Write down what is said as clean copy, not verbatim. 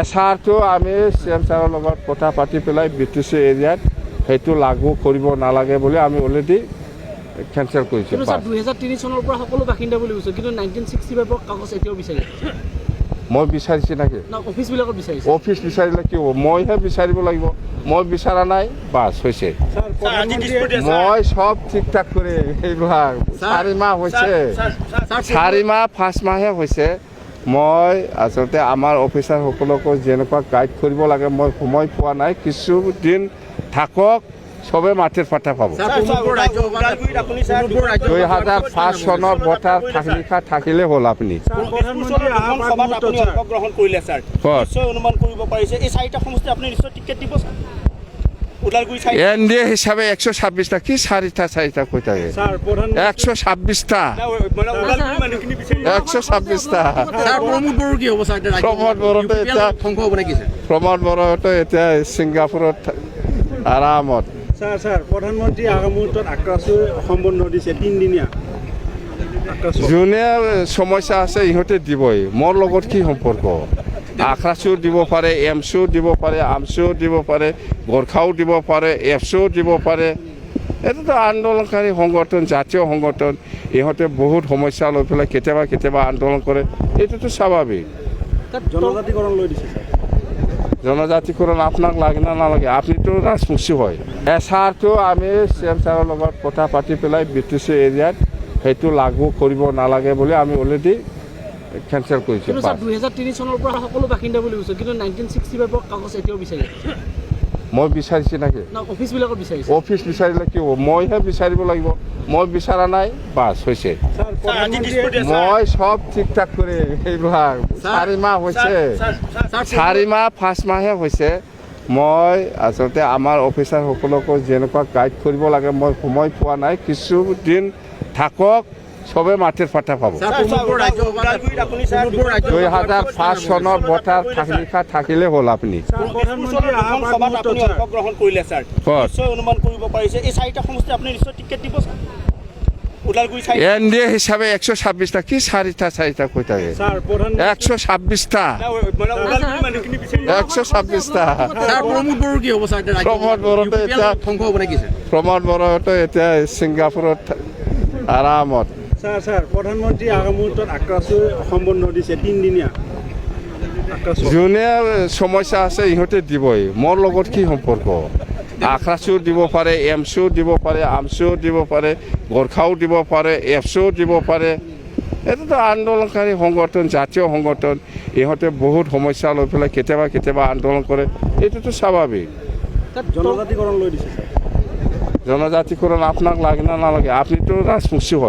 এছাৰটো আমি CM ছাৰৰ লগত কথা পাতি পেলাই BTC এৰিয়াত সেইটো লাগু কৰিব নালাগে বুলি আমি অলৰেডি কেঞ্চেল কৰিছোঁ। কিন্তু স্যাৰ 2003 চনৰ পৰা সকলো বাসিন্দা বুলি কৈছে, কিন্তু 1965 কাগজ এতিয়াও বিচাৰে। মই বিচাৰিছোঁ নেকি? না অফিচবিলাকত বিচাৰিছে। অফিচ বিচাৰিলে কি হ'ব? মইহে বিচাৰিব লাগিব। মই বিচৰা নাই, বাছ হৈছে। মই সব ঠিক ঠাক কৰি এইবিলাক 4 মাহ হৈছে, 4 মাহ 5 মাহে হৈছে। মই আচলতে আমাৰ অফিচাৰসকলকো যেনেকুৱা গাইড কৰিব লাগে মই সময় পোৱা নাই। কিছুদিন থাকক, সবে মাটিৰ পাতা পাব। 2005 চনৰ ভোটাৰ লিখা থাকিলে হ'ল। আপুনি অংশগ্ৰহণ কৰিলে স্যাৰ, নিশ্চয় অনুমান কৰিব পাৰিছে এই 4টা সমষ্টি আপুনি নিশ্চয় টিকেট দিব স্যাৰ। NDA হিচাপে 126টা কি 4টা কৈ থাকে 126টা 126টা। প্ৰমোদ বড়োতো এতিয়া ছিংগাপুৰত আৰামত। স্যাৰ প্ৰধানমন্ত্ৰী আগৰ মুহূৰ্তত আক্ৰাসুৰ অসম বন্ধ দিছে 3 দিনীয়া। যোনে সমস্যা আছে ইহঁতে দিবই, মোৰ লগত কি সম্পৰ্ক? আখৰাসো দিব পাৰে, এমছও দিব পাৰে, আমছও দিব পাৰে, গোৰ্খাও দিব পাৰে, এফছও দিব পাৰে। এইটোতো আন্দোলনকাৰী সংগঠন, জাতীয় সংগঠন। ইহঁতে বহুত সমস্যা লৈ পেলাই কেতিয়াবা আন্দোলন কৰে, এইটোতো স্বাভাৱিক। জনজাতিকৰণ লৈ দিছে স্যাৰ। জনজাতিকৰণ আপোনাক লাগে না নালাগে? আপুনিতো ৰাজবংশী হয়। এছাৰটো আমি CM ছাৰৰ লগত কথা পাতি পেলাই BTC এৰিয়াত সেইটো লাগু কৰিব নালাগে বুলি আমি অলৰেডি কেঞ্চেল কৰিছোঁ। কিন্তু স্যাৰ 2003 চনৰ পৰা সকলো বাসিন্দা বুলি কৈছে, কিন্তু 1965 কাগজ এতিয়াও বিচাৰে। মই বিচাৰিছোঁ নেকি? না অফিচবিলাকত বিচাৰিছে। অফিচ বিচাৰিলে কি হ'ব? মইহে বিচাৰিব লাগিব। মই বিচৰা নাই, বাছ হৈছে। মই সব ঠিক ঠাক কৰি এইবিলাক 4 মাহ হৈছে, 4 মাহ 5 মাহে হৈছে। মই আচলতে আমাৰ অফিচাৰসকলকো যেনেকুৱা গাইড কৰিব লাগে মই সময় পোৱা নাই। কিছুদিন থাকক, সবে মাটিৰ পাতা পাব। 2005 চনৰ ভোটাৰ লিখা থাকিলে হ'ল। আপুনি অংশগ্ৰহণ কৰিলে স্যাৰ, নিশ্চয় অনুমান কৰিব পাৰিছে এই 4টা সমষ্টি আপুনি নিশ্চয় টিকেট দিব স্যাৰ। NDA হিচাপে 126টা কি 4টা কৈ থাকে 126টা 126টা। প্ৰমোদ বড়োতো এতিয়া ছিংগাপুৰত আৰামত। স্যাৰ প্ৰধানমন্ত্ৰী আগৰ মুহূৰ্তত আক্ৰাসুৰ অসম বন্ধ দিছে 3 দিনীয়া। যোনে সমস্যা আছে ইহঁতে দিবই, মোৰ লগত কি সম্পৰ্ক? আখৰাসো দিব পাৰে, এমছও দিব পাৰে, আমছও দিব পাৰে, গোৰ্খাও দিব পাৰে, এফছও দিব পাৰে। এইটোতো আন্দোলনকাৰী সংগঠন, জাতীয় সংগঠন। ইহঁতে বহুত সমস্যা লৈ পেলাই কেতিয়াবা আন্দোলন কৰে, এইটোতো স্বাভাৱিক। জনজাতিকৰণ লৈ দিছে স্যাৰ। জনজাতিকৰণ আপোনাক লাগে না নালাগে? আপুনিতো ৰাজবংশী হয়।